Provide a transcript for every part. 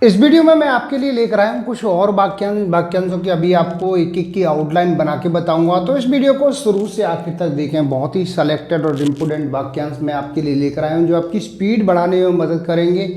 इस वीडियो में मैं आपके लिए लेकर आया हूँ कुछ और वाक्यांशों की अभी आपको एक एक की आउटलाइन बना के बताऊंगा। तो इस वीडियो को शुरू से आखिर तक देखें। बहुत ही सेलेक्टेड और इम्पोर्टेंट वाक्यांश मैं आपके लिए लेकर आया हूँ जो आपकी स्पीड बढ़ाने में मदद करेंगे।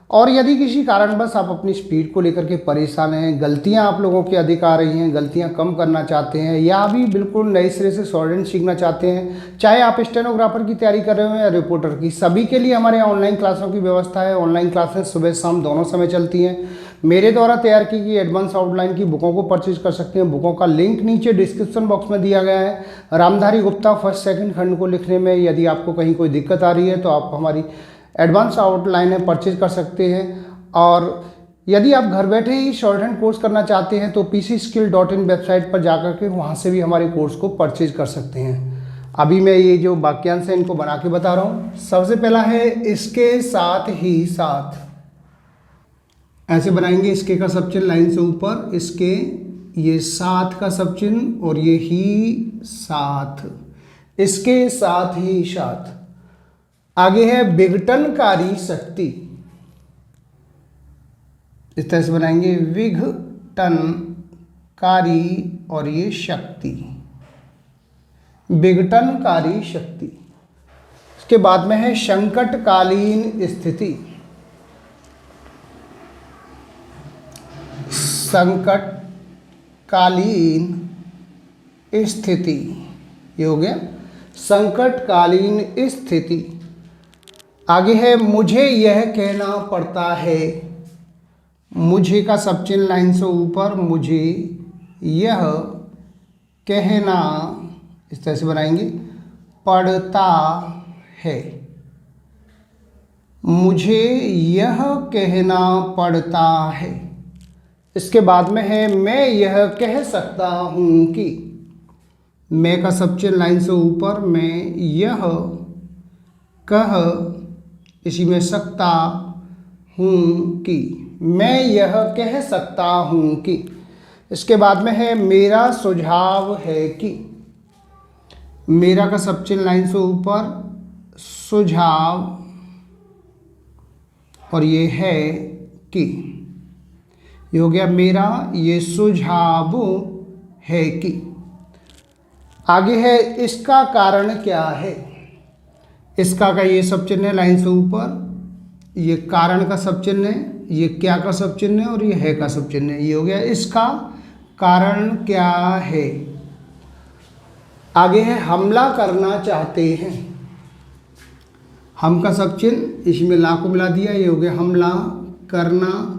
और यदि किसी कारणवश आप अपनी स्पीड को लेकर के परेशान हैं, गलतियां आप लोगों की अधिक आ रही हैं, गलतियां कम करना चाहते हैं या अभी बिल्कुल नए सिरे से शॉर्टहैंड सीखना चाहते हैं, चाहे आप स्टेनोग्राफर की तैयारी कर रहे हो या रिपोर्टर की, सभी के लिए हमारे यहाँ ऑनलाइन क्लासों की व्यवस्था है। ऑनलाइन क्लासेस सुबह शाम दोनों समय चलती हैं। मेरे द्वारा तैयार की गई एडवांस आउटलाइन की बुकों को परचेज कर सकते हैं। बुकों का लिंक नीचे डिस्क्रिप्शन बॉक्स में दिया गया है। रामधारी गुप्ता फर्स्ट सेकंड खंड को लिखने में यदि आपको कहीं कोई दिक्कत आ रही है तो आप हमारी एडवांस आउटलाइन परचेज कर सकते हैं। और यदि आप घर बैठे ही शॉर्टहैंड कोर्स करना चाहते हैं तो pcskill.in वेबसाइट पर जाकर के वहाँ से भी हमारे कोर्स को परचेज कर सकते हैं। अभी मैं ये जो वाक्यांश है इनको बना के बता रहा हूँ। सबसे पहला है इसके साथ ही साथ, ऐसे बनाएंगे। इसके का सब चिन्ह लाइन से ऊपर, इसके, ये साथ का सब चिन्ह और ये ही साथ, इसके साथ ही साथ। आगे है विघटनकारी शक्ति, इस तरह से बनाएंगे विघटनकारी और ये शक्ति, विघटनकारी शक्ति। इसके बाद में है संकटकालीन स्थिति, संकटकालीन स्थिति, ये हो गया संकटकालीन स्थिति। आगे है मुझे यह कहना पड़ता है, मुझे का सब चिन्ह लाइन से ऊपर, मुझे यह कहना, इस तरह से बनाएंगे, पड़ता है, मुझे यह कहना पड़ता है। इसके बाद में है मैं यह कह सकता हूँ कि, मैं का सब चिन्ह लाइन से ऊपर, मैं यह कह, इसी में सकता हूँ कि, मैं यह कह सकता हूँ कि। इसके बाद में है मेरा सुझाव है कि, मेरा का सब चिन्ह लाइन से ऊपर, सुझाव और ये है कि, ये हो गया मेरा ये सुझाव है कि। आगे है इसका कारण क्या है, इसका का ये सब चिन्ह है लाइन से ऊपर, ये कारण का सब चिन्ह है, ये क्या का सब चिन्ह है और ये है का सब चिन्ह है। ये हो गया इसका कारण क्या है। आगे है हमला करना चाहते हैं, हम का सब चिन्ह, इसमें ला को मिला दिया, ये हो गया हमला करना,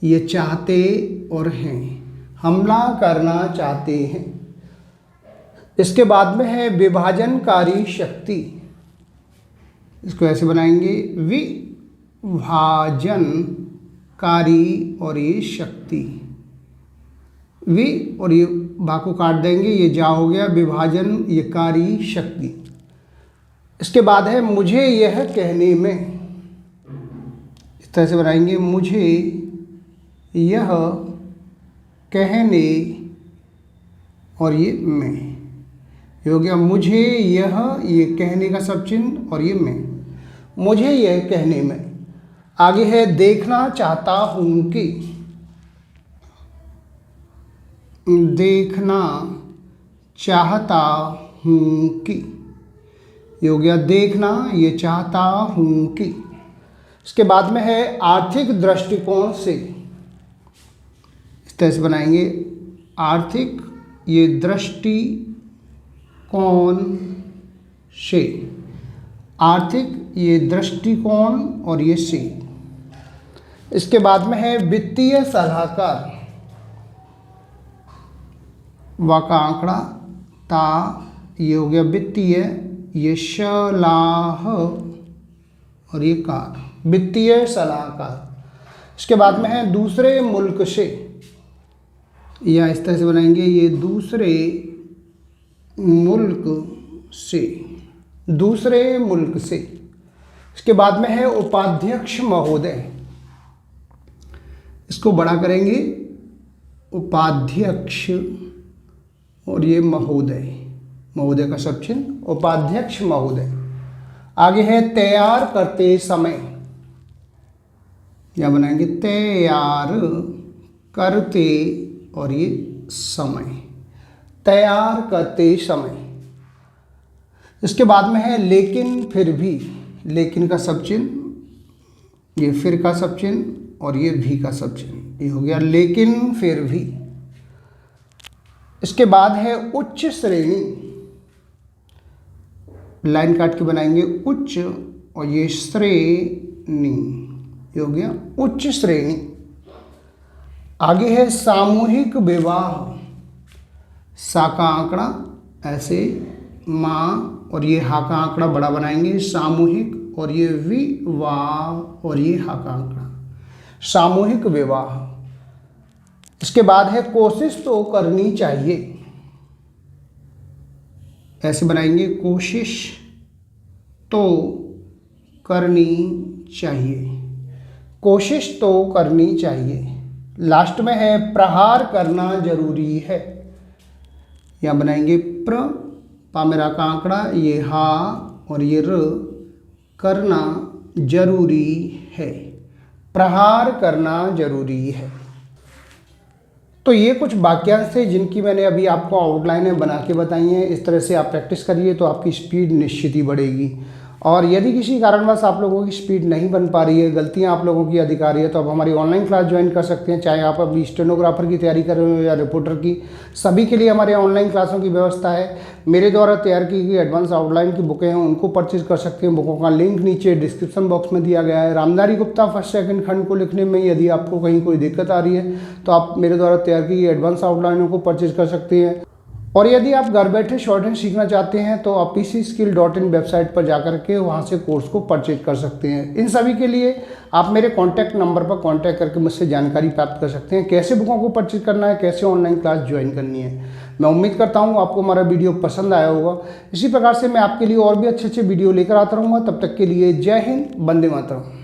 ये चाहते और हैं, हमला करना चाहते हैं। इसके बाद में है विभाजनकारी शक्ति, इसको ऐसे बनाएंगे विभाजनकारी और ये शक्ति, वि और ये भा को काट देंगे, ये जा हो गया विभाजन, ये कारी शक्ति। इसके बाद है मुझे यह कहने में, इस तरह से बनाएंगे, मुझे यह कहने और ये में, ये हो गया मुझे यह, ये कहने का सब चिन्ह और ये में, मुझे यह कहने में। आगे है देखना चाहता हूँ कि, देखना चाहता हूँ कि, ये हो गया देखना, ये चाहता हूँ कि। इसके बाद में है आर्थिक दृष्टिकोण से, इस तरह से बनाएंगे, आर्थिक ये दृष्टिकोण से, आर्थिक ये दृष्टिकोण और ये से। इसके बाद में है वित्तीय सलाहकार, वा का आंकड़ा ता, ये हो गया वित्तीय, ये सलाह और ये कार, वित्तीय सलाहकार। इसके बाद में है दूसरे मुल्क से, या इस तरह से बनाएंगे, ये दूसरे मुल्क से, दूसरे मुल्क से। इसके बाद में है उपाध्यक्ष महोदय, इसको बड़ा करेंगे, उपाध्यक्ष और ये महोदय, महोदय का सब चिन्ह, उपाध्यक्ष महोदय। आगे है तैयार करते समय, या बनाएंगे तैयार करते और ये समय, तैयार करते समय। इसके बाद में है लेकिन फिर भी, लेकिन का सब चिन्ह, ये फिर का सब चिन्ह और ये भी का सब चिन्ह, ये हो गया लेकिन फिर भी। इसके बाद है उच्च श्रेणी, लाइन काट के बनाएंगे उच्च और ये श्रेणी, ये हो गया उच्च श्रेणी। आगे है सामूहिक विवाह, सा का आंकड़ा ऐसे, माँ और ये हा का आंकड़ा बड़ा बनाएंगे सामूहिक, और ये विवाह और ये हा का आंकड़ा, सामूहिक विवाह। इसके बाद है कोशिश तो करनी चाहिए, ऐसे बनाएंगे कोशिश तो करनी चाहिए, कोशिश तो करनी चाहिए। लास्ट में है प्रहार करना जरूरी है, यहाँ बनाएंगे पा मेरा का आंकड़ा, ये हा और ये र, करना जरूरी है, प्रहार करना जरूरी है। तो ये कुछ वाक्यांश थे जिनकी मैंने अभी आपको आउटलाइनें बना के बताई हैं। इस तरह से आप प्रैक्टिस करिए तो आपकी स्पीड निश्चित ही बढ़ेगी। और यदि किसी कारणवश आप लोगों की स्पीड नहीं बन पा रही है, गलतियां आप लोगों की अधिक आ रही है, तो आप हमारी ऑनलाइन क्लास ज्वाइन कर सकते हैं। चाहे आप अभी स्टेनोग्राफर की तैयारी कर रहे हो या रिपोर्टर की, सभी के लिए हमारे ऑनलाइन क्लासों की व्यवस्था है। मेरे द्वारा तैयार की गई एडवांस आउटलाइन की बुकें हैं, उनको परचेज कर सकते हैं। बुकों का लिंक नीचे डिस्क्रिप्शन बॉक्स में दिया गया है। रामधारी गुप्ता फर्स्ट सेकंड खंड को लिखने में यदि आपको कहीं कोई दिक्कत आ रही है तो आप मेरे द्वारा तैयार की गई एडवांस आउटलाइनों को परचेज कर सकते हैं। और यदि आप घर बैठे शॉर्टहैंड सीखना चाहते हैं तो आप pcskill.in वेबसाइट पर जाकर के वहाँ से कोर्स को परचेज कर सकते हैं। इन सभी के लिए आप मेरे कॉन्टैक्ट नंबर पर कॉन्टैक्ट करके मुझसे जानकारी प्राप्त कर सकते हैं, कैसे बुकों को परचेज करना है, कैसे ऑनलाइन क्लास ज्वाइन करनी है। मैं उम्मीद करता हूँ आपको हमारा वीडियो पसंद आया होगा। इसी प्रकार से मैं आपके लिए और भी अच्छे अच्छे वीडियो लेकर आता रहूँगा। तब तक के लिए जय हिंद, वंदे मातरम।